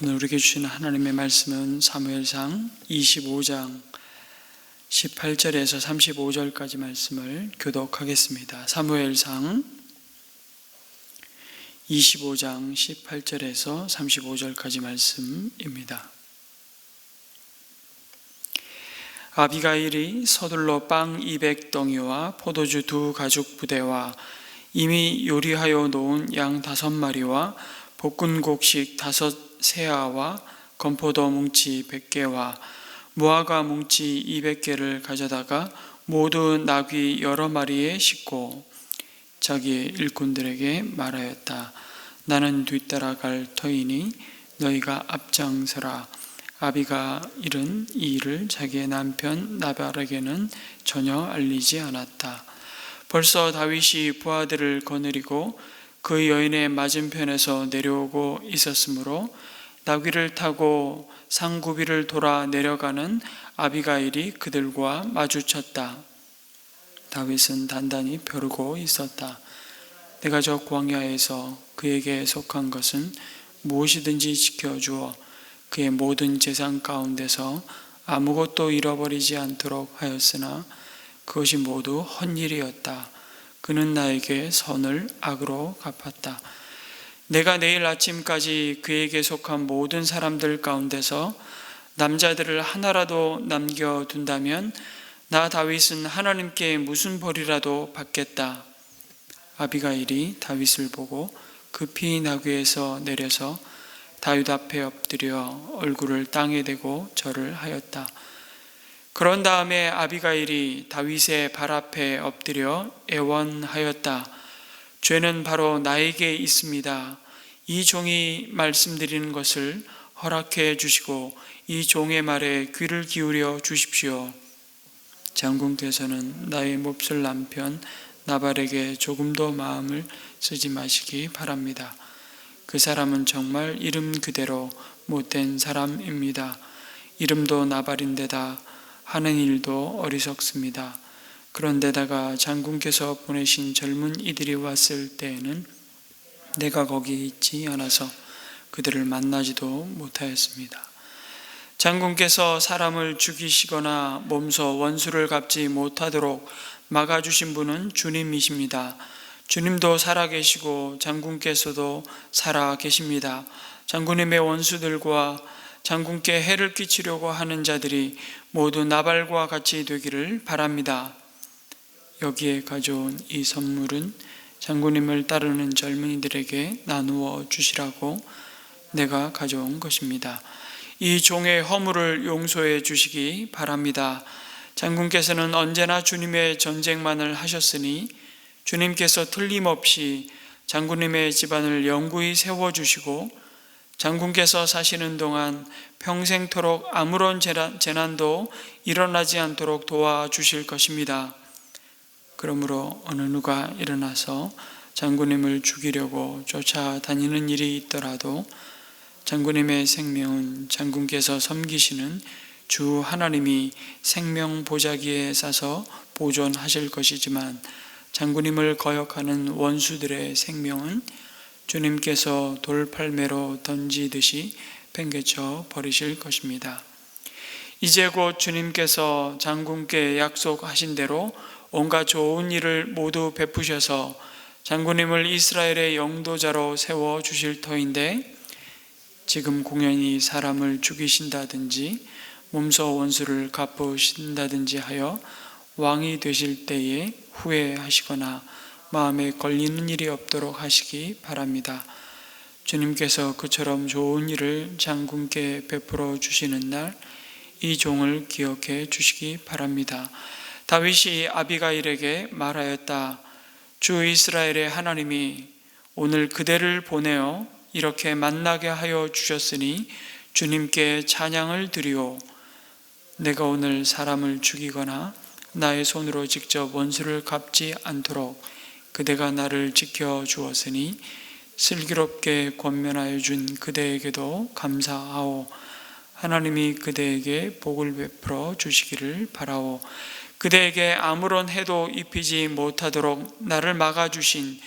오늘 우리에게 주시는 하나님의 말씀은 사무엘상 25장 18절에서 35절까지 말씀을 교독하겠습니다. 사무엘상 25장 18절에서 35절까지 말씀입니다. 아비가일이 서둘러 빵 200덩이와 포도주 2가죽 부대와 이미 요리하여 놓은 양 5마리와 볶은 곡식 5 세아와 건포도 뭉치 100개와 무화과 뭉치 200개를 가져다가 모두 나귀 여러 마리에 싣고 자기의 일꾼들에게 말하였다. 나는 뒤따라갈 터이니 너희가 앞장서라. 아비가일은 이 일을 자기의 남편 나발에게는 전혀 알리지 않았다. 벌써 다윗이 부하들을 거느리고 그 여인의 맞은편에서 내려오고 있었으므로 나귀를 타고 상구비를 돌아 내려가는 아비가일이 그들과 마주쳤다. 다윗은 단단히 벼르고 있었다. 내가 저 광야에서 그에게 속한 것은 무엇이든지 지켜주어 그의 모든 재산 가운데서 아무것도 잃어버리지 않도록 하였으나 그것이 모두 헛일이었다. 그는 나에게 선을 악으로 갚았다. 내가 내일 아침까지 그에게 속한 모든 사람들 가운데서 남자들을 하나라도 남겨둔다면 나 다윗은 하나님께 무슨 벌이라도 받겠다. 아비가일이 다윗을 보고 급히 나귀에서 내려서 다윗 앞에 엎드려 얼굴을 땅에 대고 절을 하였다. 그런 다음에 아비가일이 다윗의 발 앞에 엎드려 애원하였다. 죄는 바로 나에게 있습니다. 이 종이 말씀드리는 것을 허락해 주시고 이 종의 말에 귀를 기울여 주십시오. 장군께서는 나의 몹쓸 남편 나발에게 조금도 마음을 쓰지 마시기 바랍니다. 그 사람은 정말 이름 그대로 못된 사람입니다. 이름도 나발인데다 하는 일도 어리석습니다. 그런데다가 장군께서 보내신 젊은 이들이 왔을 때에는 내가 거기 있지 않아서 그들을 만나지도 못하였습니다. 장군께서 사람을 죽이시거나 몸소 원수를 갚지 못하도록 막아주신 분은 주님이십니다. 주님도 살아계시고 장군께서도 살아계십니다. 장군님의 원수들과 장군께 해를 끼치려고 하는 자들이 모두 나발과 같이 되기를 바랍니다. 여기에 가져온 이 선물은 장군님을 따르는 젊은이들에게 나누어 주시라고 내가 가져온 것입니다. 이 종의 허물을 용서해 주시기 바랍니다. 장군께서는 언제나 주님의 전쟁만을 하셨으니 주님께서 틀림없이 장군님의 집안을 영구히 세워주시고 장군께서 사시는 동안 평생토록 아무런 재난도 일어나지 않도록 도와주실 것입니다. 그러므로 어느 누가 일어나서 장군님을 죽이려고 쫓아다니는 일이 있더라도 장군님의 생명은 장군께서 섬기시는 주 하나님이 생명 보자기에 싸서 보존하실 것이지만 장군님을 거역하는 원수들의 생명은 주님께서 돌팔매로 던지듯이 팽개쳐 버리실 것입니다. 이제 곧 주님께서 장군께 약속하신 대로 온갖 좋은 일을 모두 베푸셔서 장군님을 이스라엘의 영도자로 세워주실 터인데 지금 공연히 사람을 죽이신다든지 몸소 원수를 갚으신다든지 하여 왕이 되실 때에 후회하시거나 마음에 걸리는 일이 없도록 하시기 바랍니다. 주님께서 그처럼 좋은 일을 장군께 베풀어 주시는 날 이 종을 기억해 주시기 바랍니다. 다윗이 아비가일에게 말하였다. 주 이스라엘의 하나님이 오늘 그대를 보내어 이렇게 만나게 하여 주셨으니 주님께 찬양을 드리오. 내가 오늘 사람을 죽이거나 나의 손으로 직접 원수를 갚지 않도록 그대가 나를 지켜 주었으니 슬기롭게 권면하여 준 그대에게도 감사하오. 하나님이 그대에게 복을 베풀어 주시기를 바라오. 그대에게 아무런 해도 입히지 못하도록 나를 막아주신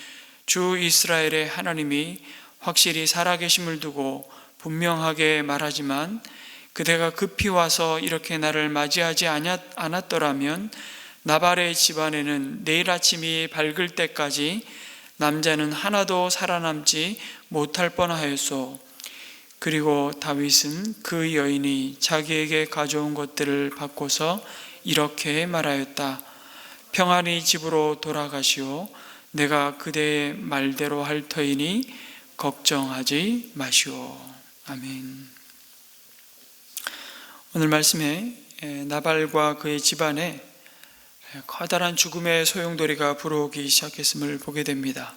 주 이스라엘의 하나님이 확실히 살아계심을 두고 분명하게 말하지만 그대가 급히 와서 이렇게 나를 맞이하지 않았더라면 나발의 집안에는 내일 아침이 밝을 때까지 남자는 하나도 살아남지 못할 뻔하였소. 그리고 다윗은 그 여인이 자기에게 가져온 것들을 받고서 이렇게 말하였다. 평안히 집으로 돌아가시오. 내가 그대의 말대로 할 터이니 걱정하지 마시오. 아멘. 오늘 말씀에 나발과 그의 집안에 커다란 죽음의 소용돌이가 불어오기 시작했음을 보게 됩니다.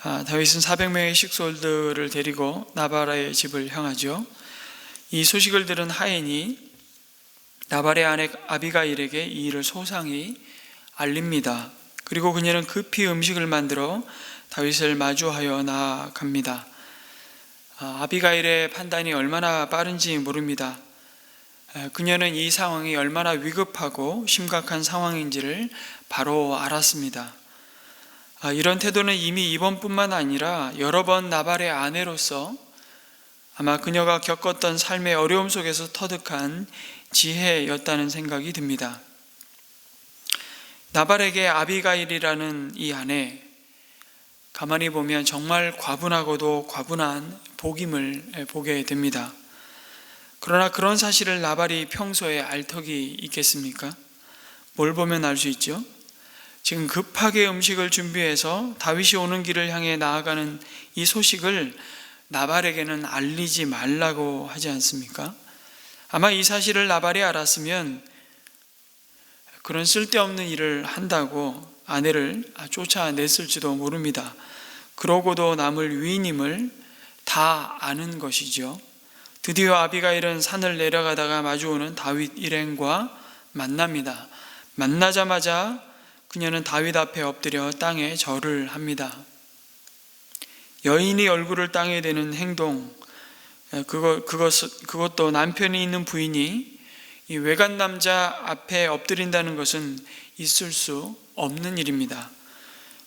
다윗은 400명의 식솔들을 데리고 나발의 집을 향하죠. 이 소식을 들은 하인이 나발의 아내 아비가일에게 이 일을 소상히 알립니다. 그리고 그녀는 급히 음식을 만들어 다윗을 마주하여 나아갑니다. 아비가일의 판단이 얼마나 빠른지 모릅니다. 그녀는 이 상황이 얼마나 위급하고 심각한 상황인지를 바로 알았습니다. 이런 태도는 이미 이번뿐만 아니라 여러 번 나발의 아내로서 아마 그녀가 겪었던 삶의 어려움 속에서 터득한 지혜였다는 생각이 듭니다. 나발에게 아비가일이라는 이 아내, 가만히 보면 정말 과분하고도 과분한 복임을 보게 됩니다. 그러나 그런 사실을 나발이 평소에 알 턱이 있겠습니까? 뭘 보면 알 수 있죠? 지금 급하게 음식을 준비해서 다윗이 오는 길을 향해 나아가는 이 소식을 나발에게는 알리지 말라고 하지 않습니까? 아마 이 사실을 나발이 알았으면 그런 쓸데없는 일을 한다고 아내를 쫓아냈을지도 모릅니다. 그러고도 남을 위인임을 다 아는 것이죠. 드디어 아비가일은 산을 내려가다가 마주오는 다윗 일행과 만납니다. 만나자마자 그녀는 다윗 앞에 엎드려 땅에 절을 합니다. 여인이 얼굴을 땅에 대는 행동, 그것도 남편이 있는 부인이 이 외간 남자 앞에 엎드린다는 것은 있을 수 없는 일입니다.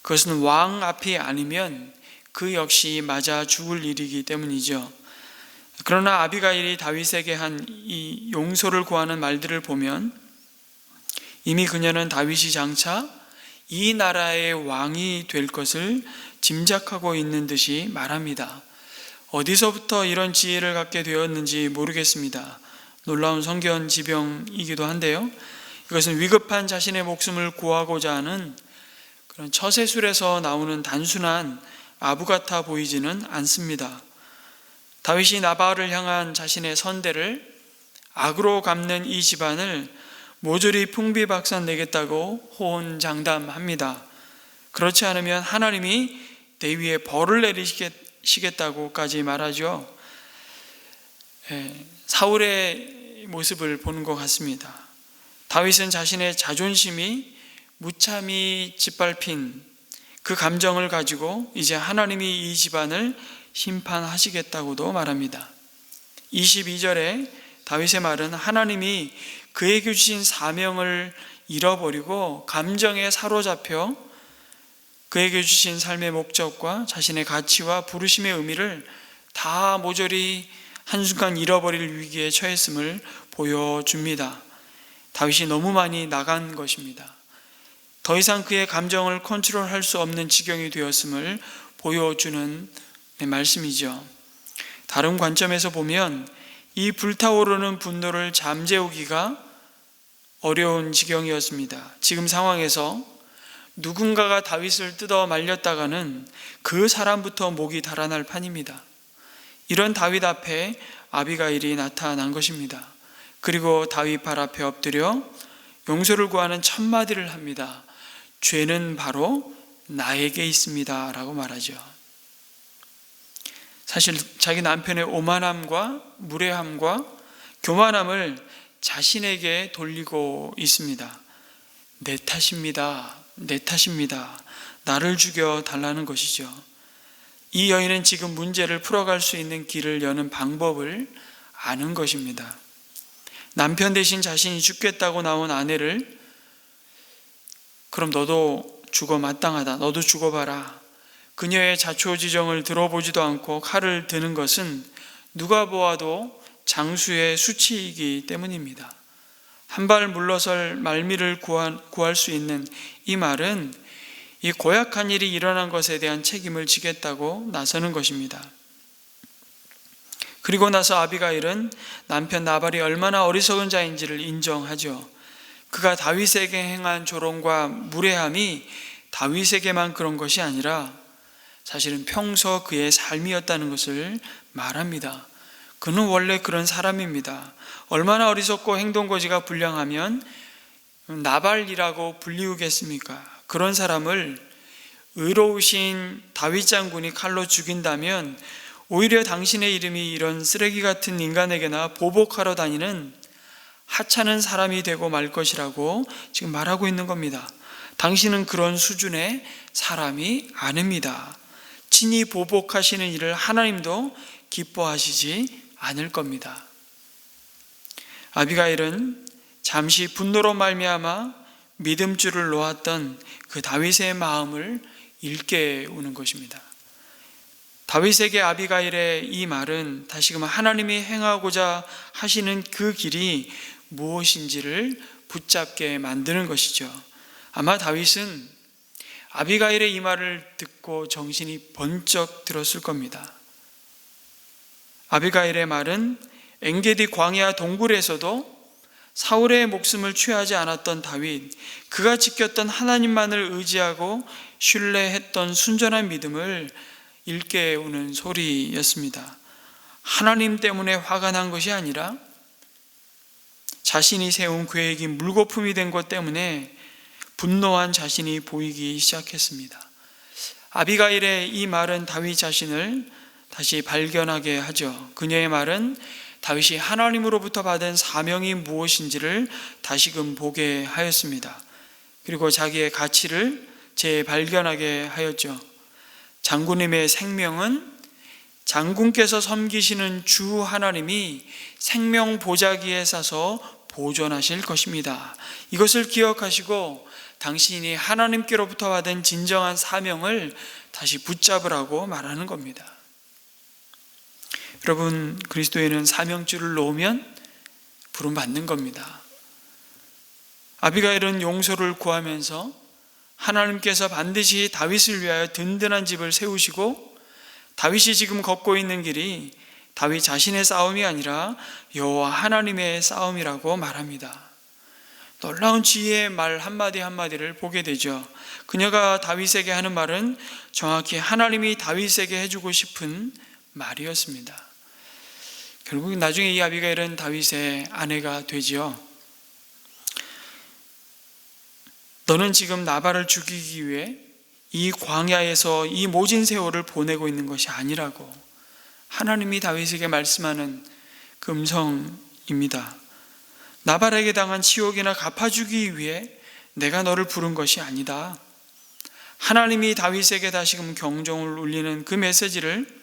그것은 왕 앞이 아니면 그 역시 맞아 죽을 일이기 때문이죠. 그러나 아비가일이 다윗에게 한 이 용서를 구하는 말들을 보면 이미 그녀는 다윗이 장차 이 나라의 왕이 될 것을 짐작하고 있는 듯이 말합니다. 어디서부터 이런 지혜를 갖게 되었는지 모르겠습니다. 놀라운 성견 지병이기도 한데요. 이것은 위급한 자신의 목숨을 구하고자 하는 그런 처세술에서 나오는 단순한 아부 같아 보이지는 않습니다. 다윗이 나발을 향한 자신의 선대를 악으로 갚는 이 집안을 모조리 풍비박산 내겠다고 호언장담합니다. 그렇지 않으면 하나님이 내 위에 벌을 내리시겠다고까지 말하죠. 사울의 모습을 보는 것 같습니다. 다윗은 자신의 자존심이 무참히 짓밟힌 그 감정을 가지고 이제 하나님이 이 집안을 심판하시겠다고도 말합니다. 22절에 다윗의 말은 하나님이 그에게 주신 사명을 잃어버리고 감정에 사로잡혀 그에게 주신 삶의 목적과 자신의 가치와 부르심의 의미를 다 모조리 한순간 잃어버릴 위기에 처했음을 보여줍니다. 다윗이 너무 많이 나간 것입니다. 더 이상 그의 감정을 컨트롤할 수 없는 지경이 되었음을 보여주는 말씀이죠. 다른 관점에서 보면 이 불타오르는 분노를 잠재우기가 어려운 지경이었습니다. 지금 상황에서 누군가가 다윗을 뜯어 말렸다가는 그 사람부터 목이 달아날 판입니다. 이런 다윗 앞에 아비가일이 나타난 것입니다. 그리고 다윗 발 앞에 엎드려 용서를 구하는 첫 마디를 합니다. 죄는 바로 나에게 있습니다 라고 말하죠. 사실 자기 남편의 오만함과 무례함과 교만함을 자신에게 돌리고 있습니다. 내 탓입니다. 내 탓입니다. 나를 죽여 달라는 것이죠. 이 여인은 지금 문제를 풀어갈 수 있는 길을 여는 방법을 아는 것입니다. 남편 대신 자신이 죽겠다고 나온 아내를 그럼 너도 죽어 마땅하다. 너도 죽어봐라. 그녀의 자초지정을 들어보지도 않고 칼을 드는 것은 누가 보아도 장수의 수치이기 때문입니다. 한 발 물러설 말미를 구할 수 있는 이 말은 이 고약한 일이 일어난 것에 대한 책임을 지겠다고 나서는 것입니다. 그리고 나서 아비가일은 남편 나발이 얼마나 어리석은 자인지를 인정하죠. 그가 다윗에게 행한 조롱과 무례함이 다윗에게만 그런 것이 아니라 사실은 평소 그의 삶이었다는 것을 말합니다. 그는 원래 그런 사람입니다. 얼마나 어리석고 행동거지가 불량하면 나발이라고 불리우겠습니까? 그런 사람을 의로우신 다윗 장군이 칼로 죽인다면 오히려 당신의 이름이 이런 쓰레기 같은 인간에게나 보복하러 다니는 하찮은 사람이 되고 말 것이라고 지금 말하고 있는 겁니다. 당신은 그런 수준의 사람이 아닙니다. 친히 보복하시는 일을 하나님도 기뻐하시지 않을 겁니다. 아비가일은 잠시 분노로 말미암아 믿음줄을 놓았던 그 다윗의 마음을 일깨우는 것입니다. 다윗에게 아비가일의 이 말은 다시금 하나님이 행하고자 하시는 그 길이 무엇인지를 붙잡게 만드는 것이죠. 아마 다윗은 아비가일의 이 말을 듣고 정신이 번쩍 들었을 겁니다. 아비가일의 말은 엔게디 광야 동굴에서도 사울의 목숨을 취하지 않았던 다윗, 그가 지켰던 하나님만을 의지하고 신뢰했던 순전한 믿음을 일깨우는 소리였습니다. 하나님 때문에 화가 난 것이 아니라 자신이 세운 계획이 물거품이 된 것 때문에 분노한 자신이 보이기 시작했습니다. 아비가일의 이 말은 다윗 자신을 다시 발견하게 하죠. 그녀의 말은 다윗이 하나님으로부터 받은 사명이 무엇인지를 다시금 보게 하였습니다. 그리고 자기의 가치를 재발견하게 하였죠. 장군님의 생명은 장군께서 섬기시는 주 하나님이 생명 보자기에 싸서 보존하실 것입니다. 이것을 기억하시고 당신이 하나님께로부터 받은 진정한 사명을 다시 붙잡으라고 말하는 겁니다. 여러분, 그리스도에는 사명줄을 놓으면 부름받는 겁니다. 아비가일은 용서를 구하면서 하나님께서 반드시 다윗을 위하여 든든한 집을 세우시고 다윗이 지금 걷고 있는 길이 다윗 자신의 싸움이 아니라 여호와 하나님의 싸움이라고 말합니다. 놀라운 지혜의 말 한마디 한마디를 보게 되죠. 그녀가 다윗에게 하는 말은 정확히 하나님이 다윗에게 해주고 싶은 말이었습니다. 결국 나중에 이 아비가일은 다윗의 아내가 되지요. 너는 지금 나발을 죽이기 위해 이 광야에서 이 모진 세월을 보내고 있는 것이 아니라고 하나님이 다윗에게 말씀하는 그 음성입니다. 나발에게 당한 치욕이나 갚아주기 위해 내가 너를 부른 것이 아니다. 하나님이 다윗에게 다시금 경종을 울리는 그 메시지를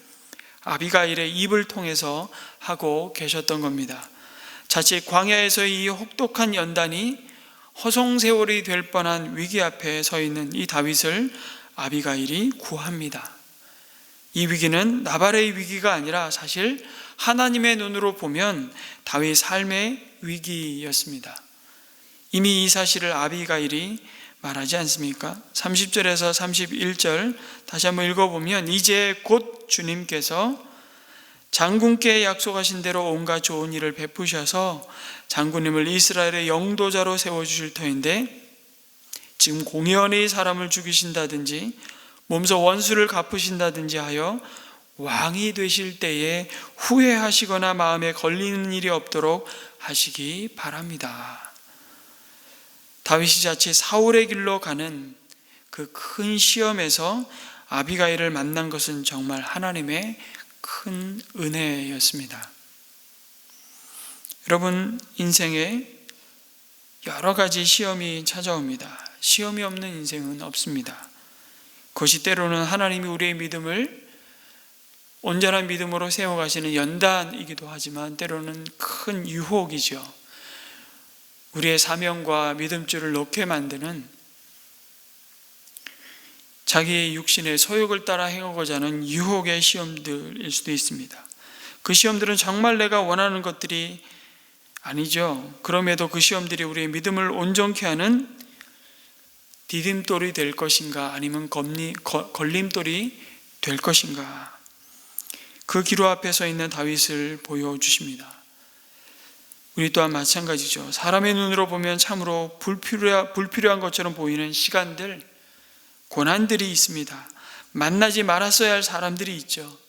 아비가일의 입을 통해서 하고 계셨던 겁니다. 자칫 광야에서의 이 혹독한 연단이 허송세월이 될 뻔한 위기 앞에 서 있는 이 다윗을 아비가일이 구합니다. 이 위기는 나발의 위기가 아니라 사실 하나님의 눈으로 보면 다윗 삶의 위기였습니다. 이미 이 사실을 아비가일이 말하지 않습니까? 30절에서 31절 다시 한번 읽어보면 이제 곧 주님께서 장군께 약속하신 대로 온갖 좋은 일을 베푸셔서 장군님을 이스라엘의 영도자로 세워주실 터인데 지금 공연히 사람을 죽이신다든지 몸소 원수를 갚으신다든지 하여 왕이 되실 때에 후회하시거나 마음에 걸리는 일이 없도록 하시기 바랍니다. 다윗이 자칫 사울의 길로 가는 그 큰 시험에서 아비가일을 만난 것은 정말 하나님의 큰 은혜였습니다. 여러분, 인생에 여러 가지 시험이 찾아옵니다. 시험이 없는 인생은 없습니다. 그것이 때로는 하나님이 우리의 믿음을 온전한 믿음으로 세워가시는 연단이기도 하지만 때로는 큰 유혹이죠. 우리의 사명과 믿음줄을 놓게 만드는 자기의 육신의 소욕을 따라 행하고자 하는 유혹의 시험들일 수도 있습니다. 그 시험들은 정말 내가 원하는 것들이 아니죠. 그럼에도 그 시험들이 우리의 믿음을 온전케 하는 디딤돌이 될 것인가, 아니면 걸림돌이 될 것인가. 그 기로 앞에 서 있는 다윗을 보여주십니다. 우리 또한 마찬가지죠. 사람의 눈으로 보면 참으로 불필요한 것처럼 보이는 시간들, 고난들이 있습니다. 만나지 말았어야 할 사람들이 있죠.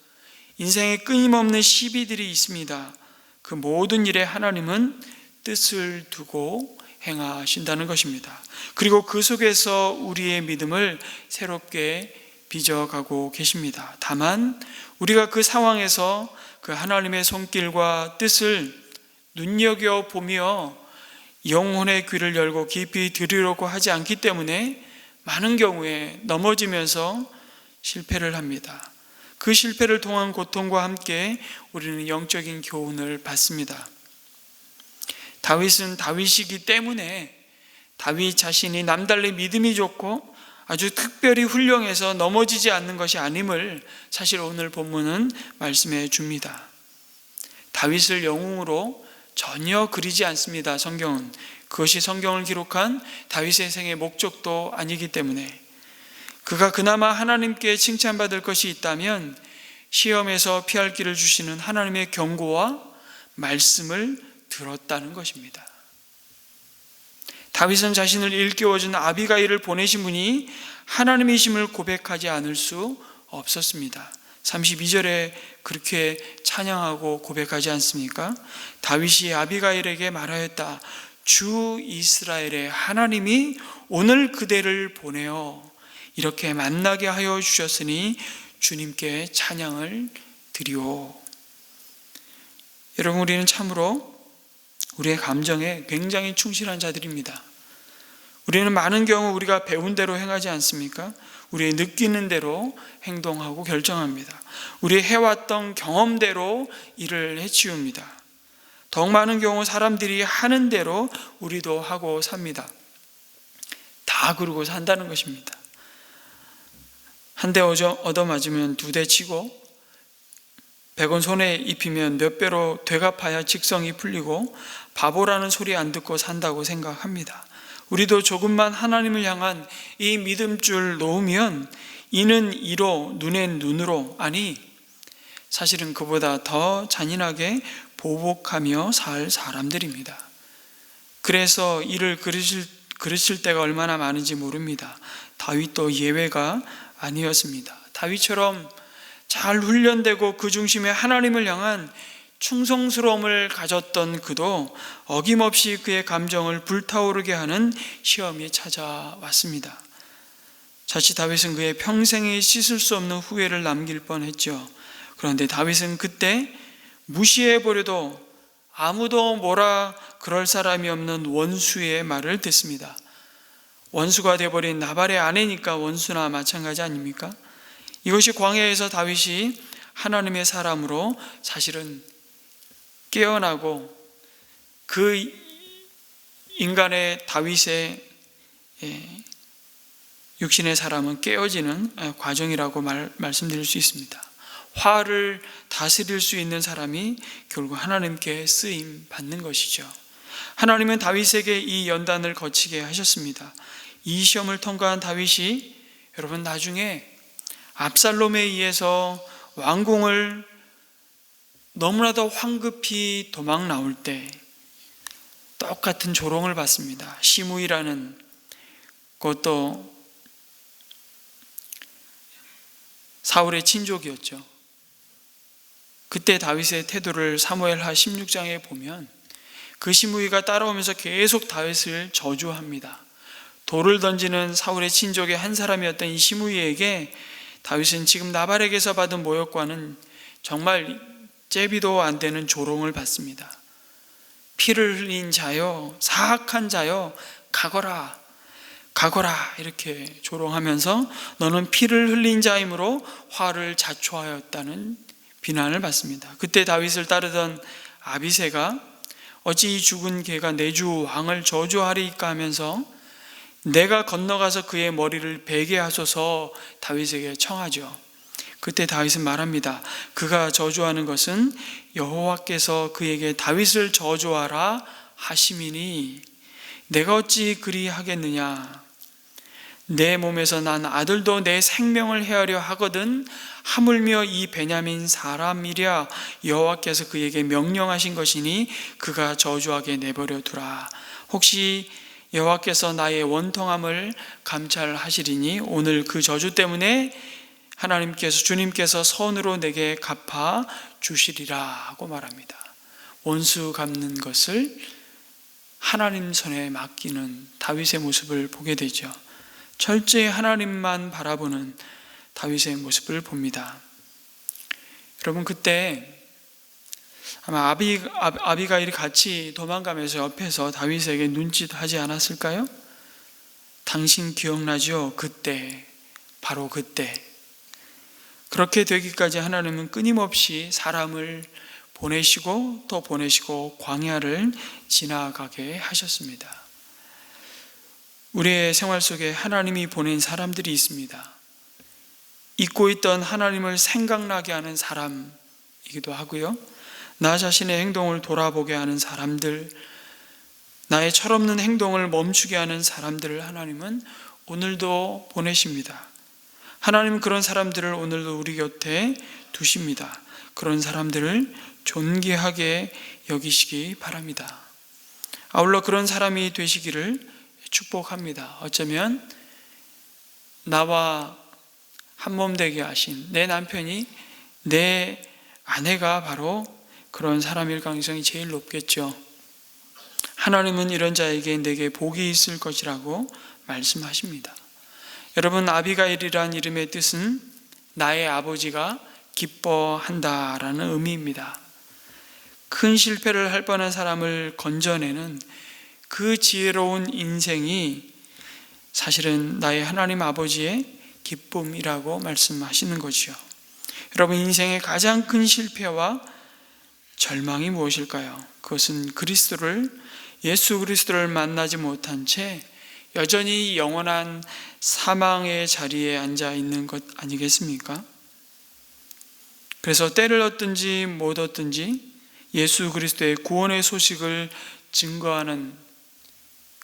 인생에 끊임없는 시비들이 있습니다. 그 모든 일에 하나님은 뜻을 두고 행하신다는 것입니다. 그리고 그 속에서 우리의 믿음을 새롭게 빚어가고 계십니다. 다만 우리가 그 상황에서 그 하나님의 손길과 뜻을 눈여겨보며 영혼의 귀를 열고 깊이 들으려고 하지 않기 때문에 많은 경우에 넘어지면서 실패를 합니다. 그 실패를 통한 고통과 함께 우리는 영적인 교훈을 받습니다. 다윗은 다윗이기 때문에 다윗 자신이 남달리 믿음이 좋고 아주 특별히 훌륭해서 넘어지지 않는 것이 아님을 사실 오늘 본문은 말씀해 줍니다. 다윗을 영웅으로 전혀 그리지 않습니다. 성경은. 그것이 성경을 기록한 다윗의 생의 목적도 아니기 때문에 그가 그나마 하나님께 칭찬받을 것이 있다면 시험에서 피할 길을 주시는 하나님의 경고와 말씀을 들었다는 것입니다. 다윗은 자신을 일깨워준 아비가일을 보내신 분이 하나님이심을 고백하지 않을 수 없었습니다. 32절에 그렇게 찬양하고 고백하지 않습니까? 다윗이 아비가일에게 말하였다. 주 이스라엘의 하나님이 오늘 그대를 보내어 이렇게 만나게 하여 주셨으니 주님께 찬양을 드리오. 여러분, 우리는 참으로 우리의 감정에 굉장히 충실한 자들입니다. 우리는 많은 경우 우리가 배운 대로 행하지 않습니까? 우리의 느끼는 대로 행동하고 결정합니다. 우리 해왔던 경험대로 일을 해치웁니다. 더욱 많은 경우 사람들이 하는 대로 우리도 하고 삽니다. 다 그러고 산다는 것입니다. 한 대 얻어맞으면 두 대 치고 100원 손에 입히면 몇 배로 되갚아야 직성이 풀리고 바보라는 소리 안 듣고 산다고 생각합니다. 우리도 조금만 하나님을 향한 이 믿음줄 놓으면 이는 이로 눈엔 눈으로, 아니 사실은 그보다 더 잔인하게 보복하며 살 사람들입니다. 그래서 이를 그르칠 때가 얼마나 많은지 모릅니다. 다윗도 예외가 아니었습니다. 다윗처럼 잘 훈련되고 그 중심에 하나님을 향한 충성스러움을 가졌던 그도 어김없이 그의 감정을 불타오르게 하는 시험이 찾아왔습니다. 자칫 다윗은 그의 평생에 씻을 수 없는 후회를 남길 뻔했죠. 그런데 다윗은 그때 무시해버려도 아무도 뭐라 그럴 사람이 없는 원수의 말을 듣습니다. 원수가 되어버린 나발의 아내니까 원수나 마찬가지 아닙니까? 이것이 광야에서 다윗이 하나님의 사람으로 사실은 깨어나고 그 인간의 다윗의 육신의 사람은 깨어지는 과정이라고 말씀드릴 수 있습니다. 화를 다스릴 수 있는 사람이 결국 하나님께 쓰임 받는 것이죠. 하나님은 다윗에게 이 연단을 거치게 하셨습니다. 이 시험을 통과한 다윗이 여러분 나중에 압살롬에 의해서 왕궁을 너무나도 황급히 도망 나올 때 똑같은 조롱을 받습니다. 시므이라는, 그것도 사울의 친족이었죠. 그때 다윗의 태도를 사무엘하 16장에 보면 그 시므이가 따라오면서 계속 다윗을 저주합니다. 돌을 던지는 사울의 친족의 한 사람이었던 이 시므이에게 다윗은 지금 나발에게서 받은 모욕과는 정말 제비도 안 되는 조롱을 받습니다. 피를 흘린 자여, 사악한 자여, 가거라, 가거라, 이렇게 조롱하면서 너는 피를 흘린 자이므로 화를 자초하였다는 비난을 받습니다. 그때 다윗을 따르던 아비새가 어찌 이 죽은 개가 내 주 왕을 저주하리이까 하면서 내가 건너가서 그의 머리를 베게 하소서 다윗에게 청하죠. 그때 다윗은 말합니다. 그가 저주하는 것은 여호와께서 그에게 다윗을 저주하라 하심이니 내가 어찌 그리하겠느냐. 내 몸에서 난 아들도 내 생명을 해하려 하거든 하물며 이 베냐민 사람이랴 여호와께서 그에게 명령하신 것이니 그가 저주하게 내버려 두라. 혹시 여호와께서 나의 원통함을 감찰하시리니 오늘 그 저주 때문에 하나님께서 주님께서 선으로 내게 갚아 주시리라 하고 말합니다. 원수 갚는 것을 하나님 손에 맡기는 다윗의 모습을 보게 되죠. 철저히 하나님만 바라보는 다윗의 모습을 봅니다. 여러분, 그때 아마 아비가일이 같이 도망가면서 옆에서 다윗에게 눈짓하지 않았을까요? 당신 기억나죠? 그때, 바로 그때. 그렇게 되기까지 하나님은 끊임없이 사람을 보내시고 또 보내시고 광야를 지나가게 하셨습니다. 우리의 생활 속에 하나님이 보낸 사람들이 있습니다. 잊고 있던 하나님을 생각나게 하는 사람이기도 하고요, 나 자신의 행동을 돌아보게 하는 사람들, 나의 철없는 행동을 멈추게 하는 사람들을 하나님은 오늘도 보내십니다. 하나님은 그런 사람들을 오늘도 우리 곁에 두십니다. 그런 사람들을 존귀하게 여기시기 바랍니다. 아울러 그런 사람이 되시기를 축복합니다. 어쩌면 나와 한몸 되게 하신 내 남편이, 내 아내가 바로 그런 사람일 가능성이 제일 높겠죠. 하나님은 이런 자에게 내게 복이 있을 것이라고 말씀하십니다. 여러분, 아비가일이란 이름의 뜻은 나의 아버지가 기뻐한다라는 의미입니다. 큰 실패를 할 뻔한 사람을 건져내는 그 지혜로운 인생이 사실은 나의 하나님 아버지의 기쁨이라고 말씀하시는 거죠. 여러분, 인생의 가장 큰 실패와 절망이 무엇일까요? 그것은 예수 그리스도를 만나지 못한 채 여전히 영원한 사망의 자리에 앉아 있는 것 아니겠습니까? 그래서 때를 얻든지 못 얻든지 예수 그리스도의 구원의 소식을 증거하는,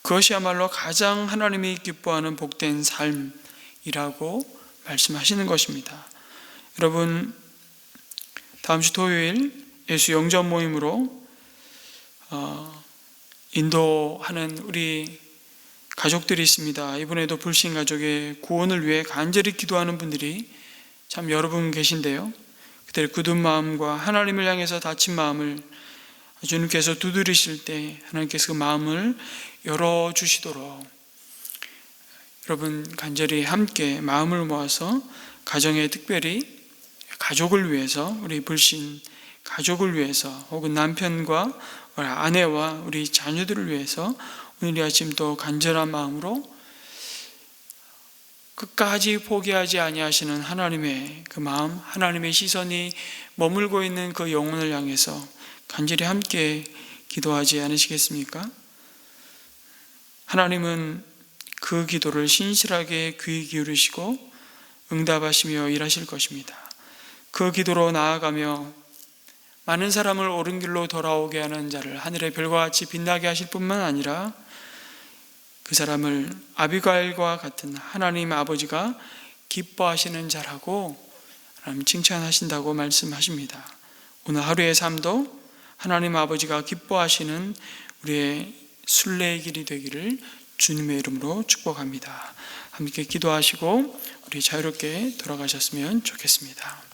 그것이야말로 가장 하나님이 기뻐하는 복된 삶이라고 말씀하시는 것입니다. 여러분, 다음 주 토요일 예수 영접 모임으로 인도하는 우리 가족들이 있습니다. 이번에도 불신 가족의 구원을 위해 간절히 기도하는 분들이 참 여러 분 계신데요, 그들의 굳은 마음과 하나님을 향해서 다친 마음을 주님께서 두드리실 때 하나님께서 그 마음을 열어주시도록 여러분 간절히 함께 마음을 모아서 가정에, 특별히 가족을 위해서, 우리 불신 가족을 위해서, 혹은 남편과 아내와 우리 자녀들을 위해서 오늘 이 아침도 간절한 마음으로 끝까지 포기하지 아니하시는 하나님의 그 마음, 하나님의 시선이 머물고 있는 그 영혼을 향해서 간절히 함께 기도하지 않으시겠습니까? 하나님은 그 기도를 신실하게 귀 기울이시고 응답하시며 일하실 것입니다. 그 기도로 나아가며 많은 사람을 옳은 길로 돌아오게 하는 자를 하늘의 별과 같이 빛나게 하실 뿐만 아니라 그 사람을 아비가일과 같은 하나님 아버지가 기뻐하시는 자라고 하나님 칭찬하신다고 말씀하십니다. 오늘 하루의 삶도 하나님 아버지가 기뻐하시는 우리의 순례의 길이 되기를 주님의 이름으로 축복합니다. 함께 기도하시고 우리 자유롭게 돌아가셨으면 좋겠습니다.